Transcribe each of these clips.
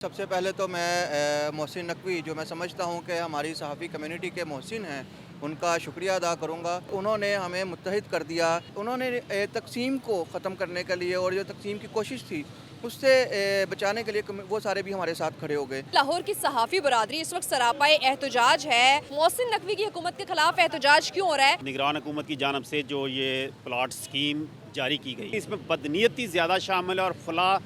सबसे पहले तो मैं मोहसिन नकवी जो मैं समझता हूँ कि हमारी सहाफ़ी कम्युनिटी के मोहसिन हैं, उनका शुक्रिया अदा करूँगा। उन्होंने हमें मुत्तहिद कर दिया। उन्होंने तक़सीम को ख़त्म करने के लिए और जो तक़सीम की कोशिश थी उससे बचाने के लिए वो सारे भी हमारे साथ खड़े हो गए। लाहौर की सहाफ़ी बरादरी इस वक्त सरापाए एहतजाज है। मोहसिन नकवी की हुकूमत के खिलाफ एहतजाज क्यों हो रहा है? निगरान हुकूमत की जानब से जो ये प्लाट स्कीम जारी की गई, इसमें बदनीयती ज़्यादा शामिल है और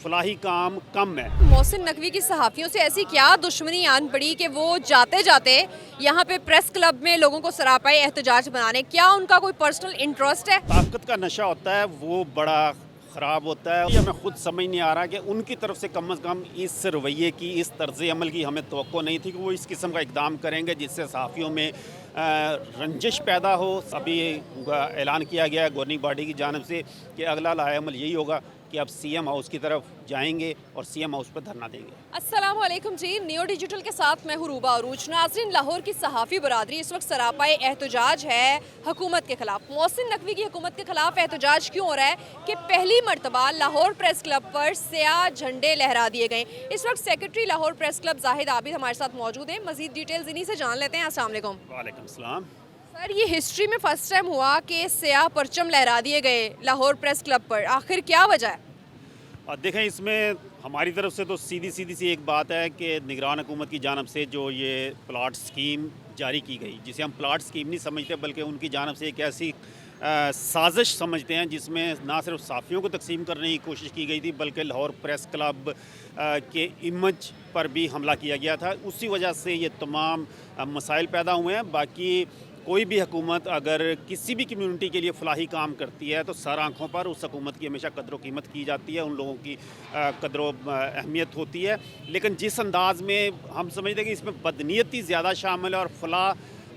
फलाही काम कम है। मोहसिन नकवी की सहाफ़ियों से ऐसी क्या दुश्मनी आन पड़ी कि वो जाते जाते यहाँ पे प्रेस क्लब में लोगों को सरापाए एहतजाज बनाने, क्या उनका कोई पर्सनल इंटरेस्ट है? ताकत का नशा होता है वो बड़ा ख़राब होता है। ये हमें खुद समझ नहीं आ रहा कि उनकी तरफ से कम से कम इस रवैये की, इस तर्ज़ अमल की हमें तवक्को नहीं थी कि वो इस किस्म का इकदाम करेंगे जिससे सहाफ़ियों में रंजिश पैदा हो। अभी ऐलान किया गया है गवर्निंग बॉडी की जानब से कि अगला लाएअमल यही होगा कि अब सीएम हाउस की तरफ जाएंगे और सीएम हाउस पर धरना देंगे। अस्सलाम वालेकुम जी, नियो डिजिटल के साथ मैं हूँ रूबा अरूज। नाज़रीन, लाहौर की सहाफ़ी बरादरी इस वक्त सरापाए एहतजाज है हुकूमत के खिलाफ। मोहसिन नकवी की हुकूमत के खिलाफ एहतजाज क्यों हो रहा है कि पहली मरतबा लाहौर प्रेस क्लब पर स्याह झंडे लहरा दिए गए। इस वक्त secretary Lahore press club Zahid Abid हमारे साथ मौजूद हैं। मज़ीद डिटेल्स इन्हीं से जान लेते हैं। अस्सलाम वालेकुम। वालेकुम सलाम। सर, ये हिस्ट्री में फर्स्ट टाइम हुआ कि स्याह परचम लहरा दिए गए लाहौर प्रेस क्लब पर, आखिर क्या वजह है? देखें, इसमें हमारी तरफ से तो सीधी सी एक बात है कि निगरान हुकूमत की जानब से जो ये प्लाट स्कीम जारी की गई, जिसे हम प्लाट स्कीम नहीं समझते बल्कि उनकी जानब से एक ऐसी साजिश समझते हैं जिसमें ना सिर्फ साफ़ियों को तकसीम करने की कोशिश की गई थी बल्कि लाहौर प्रेस क्लब के इमेज पर भी हमला किया गया था। उसी वजह से ये तमाम मसाइल पैदा हुए हैं। बाकी कोई भी हुकूमत अगर किसी भी कम्युनिटी के लिए फलाही काम करती है तो सर आँखों पर उस हुकूमत की हमेशा कदर कीमत की जाती है, उन लोगों की कदर अहमियत होती है। लेकिन जिस अंदाज़ में हम समझते हैं कि इसमें बदनीयती ज़्यादा शामिल है और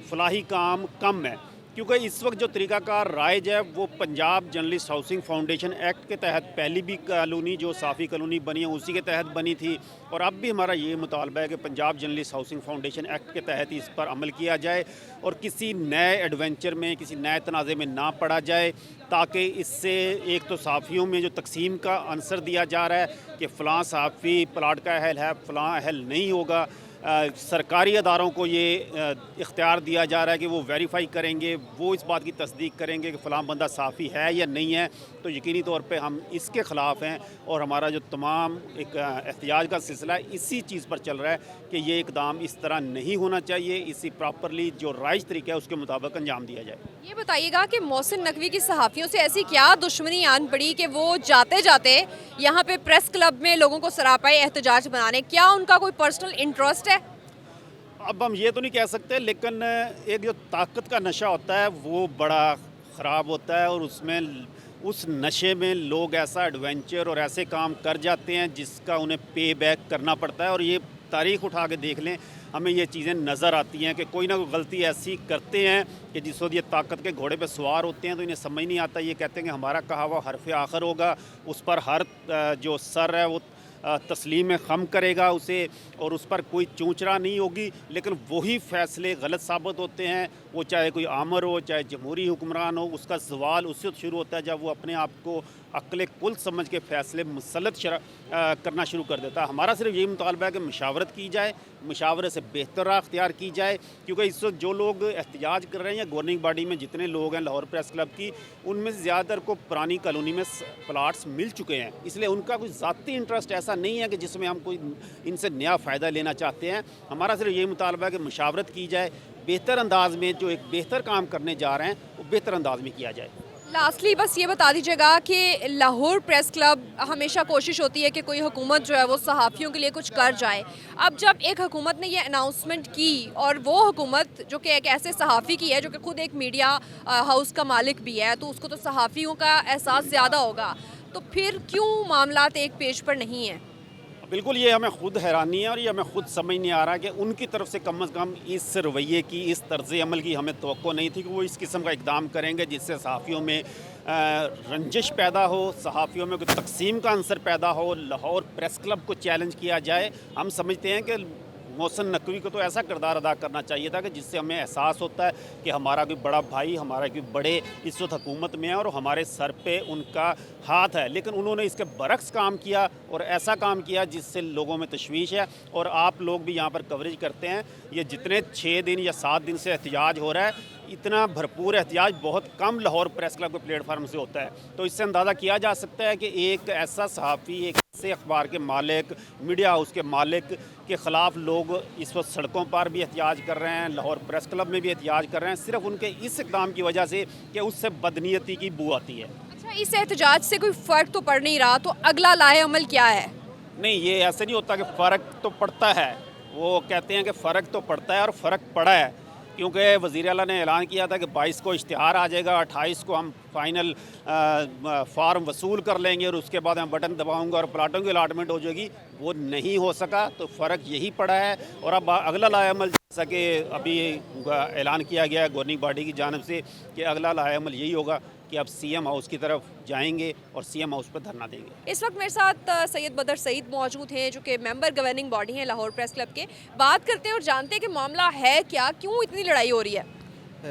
फलाही काम कम है, क्योंकि इस वक्त जो तरीक़ाकार राइज है वो Punjab journalist housing foundation act के तहत पहली भी कॉलोनी जो साफ़ी कॉलोनी बनी है उसी के तहत बनी थी, और अब भी हमारा ये मुतालबा है कि Punjab journalist housing foundation act के तहत इस पर अमल किया जाए और किसी नए एडवेंचर में, किसी नए तनाज़े में ना पड़ा जाए, ताकि इससे एक तो साफ़ियों में जो तकसीम का अंसर दिया जा रहा है कि फ़लाँ साफ़ी प्लाट का अहल है, फ़लाँ अहल नहीं होगा। सरकारी अदारों को ये इख्तियार दिया जा रहा है कि वो वेरीफाई करेंगे, वो इस बात की तस्दीक करेंगे कि फ़लाँ बंदा साफ़ी है या नहीं है। तो यकीनी तौर पे हम इसके ख़िलाफ़ हैं और हमारा जो तमाम एक एहतिजाज का सिलसिला इसी चीज़ पर चल रहा है कि ये इकदाम इस तरह नहीं होना चाहिए। इसी प्रॉपरली जो राइज तरीका है उसके मुताबिक अंजाम दिया जाए। ये बताइएगा कि मोहसिन नकवी की सहाफ़ियों से ऐसी क्या दुश्मनी आन पड़ी कि वो जाते जाते यहाँ पे प्रेस क्लब में लोगों को सरापाए एहतजाज बनाने, क्या उनका कोई पर्सनल इंटरेस्ट है? अब हम ये तो नहीं कह सकते, लेकिन एक जो ताकत का नशा होता है वो बड़ा ख़राब होता है और उसमें उस नशे में लोग ऐसा एडवेंचर और ऐसे काम कर जाते हैं जिसका उन्हें पे बैक करना पड़ता है। और ये तारीख़ उठा के देख लें, हमें ये चीज़ें नज़र आती हैं कि कोई ना कोई गलती ऐसी करते हैं कि जिस वक्त ये ताकत के घोड़े पे सवार होते हैं तो इन्हें समझ नहीं आता। ये कहते हैं कि हमारा कहा हुआ हरफ आखिर होगा, उस पर हर जो सर है वो तस्लीम खम करेगा उसे, और उस पर कोई चूंचरा नहीं होगी। लेकिन वही फ़ैसले गलत साबित होते हैं, वो चाहे कोई आमर हो, चाहे जमहूरी हुक्मरान हो। उसका सवाल उससे शुरू होता है जब वो अपने आप को अक्ल कुल समझ के फ़ैसले मुसलत करना शुरू कर देता है। हमारा सिर्फ यही मुतालबा है कि मशावरत की जाए, मशावरे से बेहतर राह अख्तियार की जाए, क्योंकि इस वक्त जो लोग एहतजाज कर रहे हैं या गवर्निंग बॉडी में जितने लोग हैं लाहौर प्रेस क्लब की, उनमें ज़्यादातर को पुरानी कॉलोनी में प्लाट्स मिल चुके हैं, इसलिए उनका कोई ज़ाती इंटरेस्ट ऐसा नहीं है कि जिसमें हम कोई इनसे नया फ़ायदा लेना चाहते हैं। हमारा सिर्फ यही मुतालबा है कि मशावरत की जाए, बेहतर अंदाज में जो एक बेहतर काम करने जा रहे हैं वो बेहतर अंदाज में किया जाए। लास्टली बस ये बता दीजिएगा कि लाहौर प्रेस क्लब हमेशा कोशिश होती है कि कोई हुकूमत जो है वो सहाफ़ियों के लिए कुछ कर जाए। अब जब एक हुकूमत ने ये अनाउंसमेंट की और वो हुकूमत जो कि एक ऐसे सहाफ़ी की है जो कि खुद एक मीडिया हाउस का मालिक भी है, तो उसको तो सहाफ़ियों का एहसास ज़्यादा होगा, तो फिर क्यों मामलात एक पेज पर नहीं है? बिल्कुल, ये हमें खुद हैरानी है और ये हमें खुद समझ नहीं आ रहा कि उनकी तरफ से कम इस रवैये की, इस तर्ज़ अमल की हमें तवक्को नहीं थी कि वो इस किस्म का इकदाम करेंगे जिससे सहाफ़ियों में रंजिश पैदा हो, सहाफ़ियों में कोई तकसीम का अंसर पैदा हो, लाहौर प्रेस क्लब को चैलेंज किया जाए। हम समझते हैं कि मोहसिन नकवी को तो ऐसा किरदार अदा करना चाहिए था कि जिससे हमें एहसास होता है कि हमारा कोई बड़ा भाई, हमारा कोई बड़े इस वक्त हुकूमत में है और हमारे सर पे उनका हाथ है। लेकिन उन्होंने इसके बरक्स काम किया और ऐसा काम किया जिससे लोगों में तशवीश है। और आप लोग भी यहाँ पर कवरेज करते हैं, ये जितने 6 दिन या 7 दिन से एहतजाज हो रहा है, इतना भरपूर एहतजाज बहुत कम लाहौर प्रेस क्लब के प्लेटफार्म से होता है। तो इससे अंदाज़ा किया जा सकता है कि एक ऐसा सहाफ़ी, एक ऐसे अखबार के मालिक, मीडिया हाउस के मालिक के ख़िलाफ़ लोग इस वक्त सड़कों पर भी एहतजाज कर रहे हैं, लाहौर प्रेस क्लब में भी एहतजाज कर रहे हैं, सिर्फ उनके इस इक़दाम की वजह से कि उससे बदनीयती की बू आती है। अच्छा, इस एहतजाज से कोई फ़र्क तो पड़ नहीं रहा, तो अगला लाए अमल क्या है? नहीं, ये ऐसे नहीं होता कि फ़र्क तो पड़ता है। वो कहते हैं कि फ़र्क तो पड़ता है और फ़र्क पड़ा है, क्योंकि वज़ीर आला ने ऐलान किया था कि 22 को इश्तिहार आ जाएगा, 28 को हम फाइनल फार्म वसूल कर लेंगे और उसके बाद मैं बटन दबाऊंगा और प्लाटों की अलाटमेंट हो जाएगी। वो नहीं हो सका, तो फ़र्क यही पड़ा है। और अब अगला लाएअमल, जैसा कि अभी ऐलान किया गया है गवर्निंग बॉडी की जानिब से कि अगला लाएअमल यही होगा कि अब सीएम हाउस की तरफ जाएंगे और सीएम हाउस पर धरना देंगे। इस वक्त मेरे साथ सैयद बदर सईद मौजूद हैं, जो कि मेंबर गवर्निंग बॉडी हैं लाहौर प्रेस क्लब के। बात करते हैं और जानते हैं कि मामला है क्या, क्यों इतनी लड़ाई हो रही है।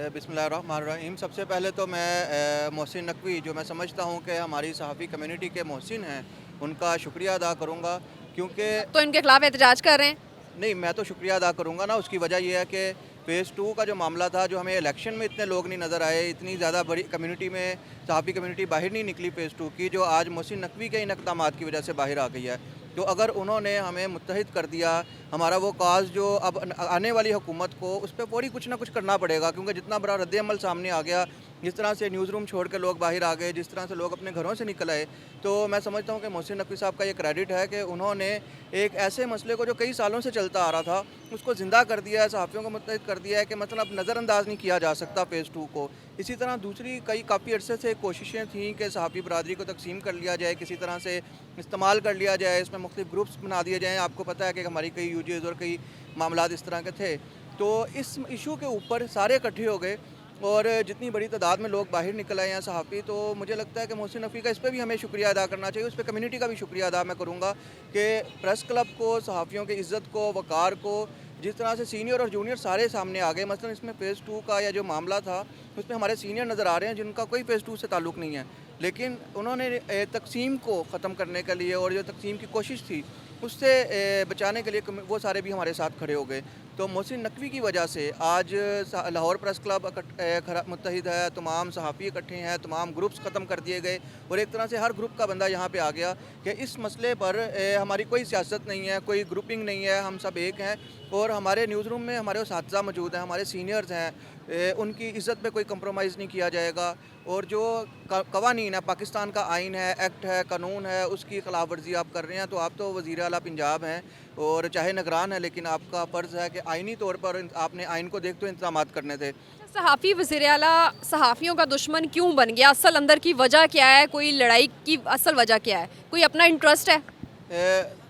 बिस्मिल्लाहिर्रहमानिर्रहीम। सबसे पहले तो मैं मोहसिन नकवी, जो मैं समझता हूँ कि हमारी सहाफ़ी कम्युनिटी के मोहसिन हैं, उनका शुक्रिया अदा करूँगा, क्योंकि तो इनके खिलाफ एहतजाज कर रहे हैं? नहीं, मैं तो शुक्रिया अदा करूँगा ना। उसकी वजह यह है कि फ़ेज़ 2 का जो मामला था, जो हमें इलेक्शन में इतने लोग नहीं नज़र आए, इतनी ज़्यादा बड़ी कम्युनिटी में सहाफ़ी कम्युनिटी बाहर नहीं निकली फ़ेज़ 2 की, जो आज मोहसिन नकवी के इन इक़दामात की वजह से बाहर आ गई है। तो अगर उन्होंने हमें मुत्तहिद कर दिया, हमारा वो काज जो अब आने वाली हुकूमत को, उस पर पूरी कुछ ना कुछ करना पड़ेगा, क्योंकि जितना बड़ा रद्द-ए-अमल सामने आ गया, जिस तरह से न्यूज़ रूम छोड़ के लोग बाहर आ गए, जिस तरह से लोग अपने घरों से निकल आए, तो मैं समझता हूँ कि मोहसिन नकवी साहब का ये क्रेडिट है कि उन्होंने एक ऐसे मसले को जो कई सालों से चलता आ रहा था, उसको ज़िंदा कर दिया है, सहाफ़ियों को मुत्तहिद कर दिया है कि मतलब अब नज़रअंदाज नहीं किया जा सकता फ़ेज़ 2 को। इसी तरह दूसरी काफ़ी अरसे से कोशिशें थीं कि सहाफ़ी बरादरी को तकसीम कर लिया जाए, किसी तरह से इस्तेमाल कर लिया जाए, इसमें मुख्तलिफ ग्रुप्स बना दिए जाएँ। आपको पता है कि हमारी कई यूजेज़ और कई मामलात इस तरह के थे। तो इस इशू के ऊपर सारे इकट्ठे हो गए और जितनी बड़ी तादाद में लोग बाहर निकल आए हैं सहाफ़ी, तो मुझे लगता है कि मोहसिन नकवी का इस पर भी हमें शुक्रिया अदा करना चाहिए। उस पर कम्युनिटी का भी शुक्रिया अदा मैं करूँगा कि प्रेस क्लब को, सहाफ़ियों की इज़्ज़त को, वक़ार को, जिस तरह से सीनियर और जूनियर सारे सामने आ गए। मसलन इसमें फ़ेज़ 2 का या जो मामला था, उसमें हमारे सीनियर नज़र आ रहे हैं जिनका कोई फ़ेज़ 2 से ताल्लुक़ नहीं है, लेकिन उन्होंने तक़सीम को ख़त्म करने के लिए और जो तक़सीम की कोशिश थी उससे बचाने के लिए वो सारे भी हमारे साथ खड़े हो गए। तो मोहसिन नकवी की वजह से आज लाहौर प्रेस क्लब मुत्तहिद है, तमाम सहाफ़ी इकट्ठे हैं, तमाम ग्रुप्स ख़त्म कर दिए गए और एक तरह से हर ग्रुप का बंदा यहाँ पे आ गया कि इस मसले पर हमारी कोई सियासत नहीं है, कोई ग्रुपिंग नहीं है, हम सब एक हैं। और हमारे न्यूज़ रूम में हमारे उस्ताज़ा मौजूद हैं, हमारे सीनियर्स हैं, उनकी इज़्ज़त पे कोई कंप्रोमाइज़ नहीं किया जाएगा। और जो कवानीन है, पाकिस्तान का आइन है, एक्ट है, कानून है, उसकी खिलाफ वर्जी आप कर रहे हैं, तो आप तो वज़ीर आला पंजाब हैं और चाहे निगरान है, लेकिन आपका फ़र्ज़ है कि आइनी तौर पर आपने आइन को देखते हुए इंतजामात करने थे। सहाफ़ी वज़ीर आला सहाफ़ियों का दुश्मन क्यों बन गया? असल अंदर की वजह क्या है? कोई लड़ाई की असल वजह क्या है? कोई अपना इंटरेस्ट है?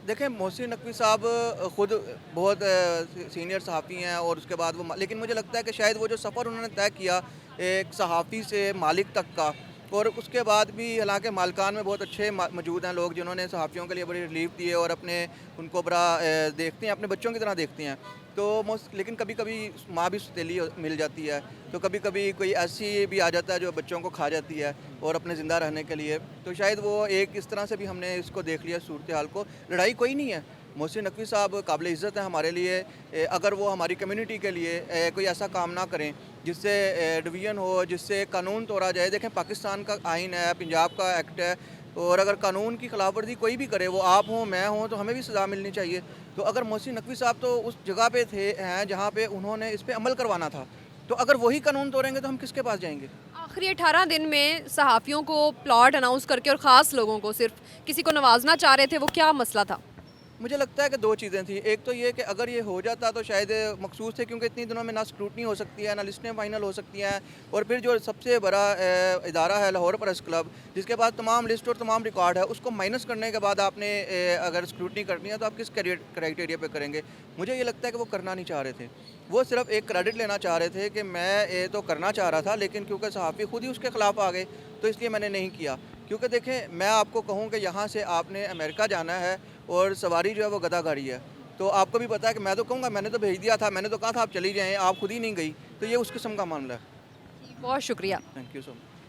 देखें, मोहसिन नकवी साहब ख़ुद बहुत सीनियर सहाफ़ी हैं और उसके बाद वो, लेकिन मुझे लगता है कि शायद वो जो सफ़र उन्होंने तय किया एक सहाफ़ी से मालिक तक का, और उसके बाद भी हालांकि मालकान में बहुत अच्छे मौजूद हैं लोग जिन्होंने सहाफ़ियों के लिए बड़ी रिलीफ दी है और अपने उनको बड़ा देखते हैं, अपने बच्चों की तरह देखते हैं। तो लेकिन कभी कभी माँ भी सौतेली मिल जाती है, तो कभी कभी कोई ऐसी भी आ जाता है जो बच्चों को खा जाती है और अपने ज़िंदा रहने के लिए, तो शायद वो एक इस तरह से भी हमने इसको देख लिया सूरत हाल को। लड़ाई कोई नहीं है, मोहसिन नकवी साहब काबिल इज़्ज़त है हमारे लिए। अगर वो हमारी कम्युनिटी के लिए कोई ऐसा काम ना करें जिससे डिवीज़न हो, जिससे कानून तोड़ा जाए। देखें, पाकिस्तान का आइन है, पंजाब का एक्ट है, और अगर कानून की खिलाफ वर्जी कोई भी करे, वो आप हों, मैं हूँ, तो हमें भी सज़ा मिलनी चाहिए। तो अगर मोहसिन नकवी साहब तो उस जगह पे हैं जहाँ पे उन्होंने इस पर अमल करवाना था, तो अगर वही कानून तोड़ेंगे तो हम किसके पास जाएंगे? आखिरी 18 दिन में सहाफ़ियों को प्लॉट अनाउंस करके और ख़ास लोगों को सिर्फ किसी को नवाजना चाह रहे थे, वो क्या मसला था? मुझे लगता है कि दो चीज़ें थी। एक तो ये कि अगर ये हो जाता तो शायद मखसूस थे, क्योंकि इतनी दिनों में ना स्क्रूटनी हो सकती है, ना लिस्टें फाइनल हो सकती हैं, और फिर जो सबसे बड़ा इदारा है लाहौर प्रेस क्लब, जिसके पास तमाम लिस्ट और तमाम रिकॉर्ड है, उसको माइनस करने के बाद आपने अगर स्क्रूटनी करनी है तो आप किस क्राइटेरिया पे करेंगे? मुझे ये लगता है कि वो करना नहीं चाह रहे थे, वो सिर्फ एक क्रेडिट लेना चाह रहे थे कि मैं ये तो करना चाह रहा था, लेकिन क्योंकि सहाफ़ी खुद ही उसके ख़िलाफ़ आ गए तो इसलिए मैंने नहीं किया। क्योंकि देखें, मैं आपको कहूँ कि यहाँ से आपने अमेरिका जाना है और सवारी जो है वो गधा गाड़ी है, तो आपको भी पता है कि मैं तो कहूँगा मैंने तो भेज दिया था, मैंने तो कहा था आप चली जाएँ, आप खुद ही नहीं गई, तो ये उस किस्म का मामला है। बहुत शुक्रिया। Thank you so much.